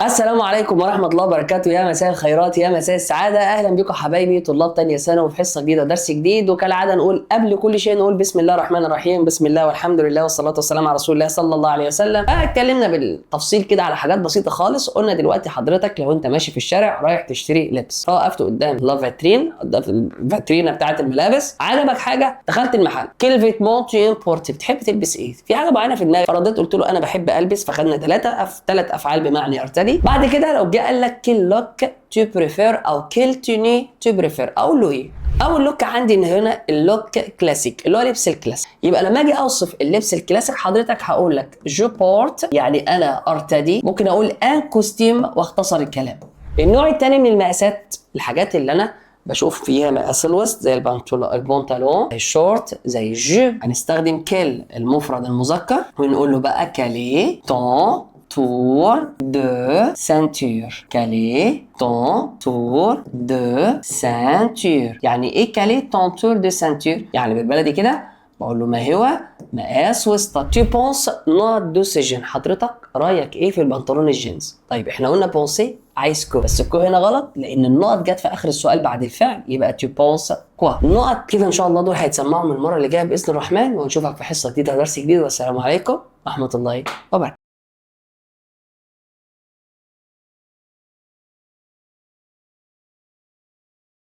السلام عليكم ورحمة الله وبركاته، يا مساء الخيرات يا مساء السعادة. أهلا بكم حبايبي طلاب تانية سنة وفي حصة جديدة درس جديد. وكالعادة نقول قبل كل شيء نقول بسم الله الرحمن الرحيم، بسم الله والحمد لله والصلاة والسلام على رسول الله صلى الله عليه وسلم. اتكلمنا بالتفصيل كده على حاجات بسيطة خالص. قلنا دلوقتي حضرتك لو أنت ماشي في الشارع رايح تشتري لبس، فوقفت قدام لافاترين، الفاترينا بتاعة الملابس، عجبك حاجة دخلت المحل، كلفة مونتي امبورت، بتحب تلبس إيه؟ في حاجة معينة في دماغك، فرديت قلت له أنا بحب ألبس، فخدنا ثلاث أفعال بمعنى أرتدي. بعد كده لو جه قال لك كيل لوك تو بريفير او كيل توني تو بريفير، اقول له ايه؟ اول لوك عندي ان هنا اللوك كلاسيك اللي هو لبس الكلاسيك. يبقى لما اجي اوصف اللبس الكلاسيك حضرتك هقول لك جو بورت، يعني انا ارتدي. ممكن اقول ان كوستيم واختصر الكلام. النوع الثاني من المقاسات، الحاجات اللي انا بشوف فيها مقاس الوسط، زي البنطلون، الشورت، زي الجو، هنستخدم كيل المفرد المذكر ونقول له بقى كالي طون tour de ceinture. Caler ton tour de ceinture. يعني ايه caler ton tour de ceinture؟ يعني بالبلدي كده بقول له ما هو مقاس وسطك. tu penses نوع دوسيجن، حضرتك رايك ايه في البنطلون الجينز؟ طيب احنا قلنا بونسي عايز كو، بس الكو هنا غلط لان النقط جت في اخر السؤال بعد الفعل، يبقى tu penses كوا. النقط كده ان شاء الله دول هيتسمعوا من المره اللي جايه باذن الرحمن، ونشوفك في حصه جديده ودرس جديد، والسلام عليكم ورحمه الله وبركاته.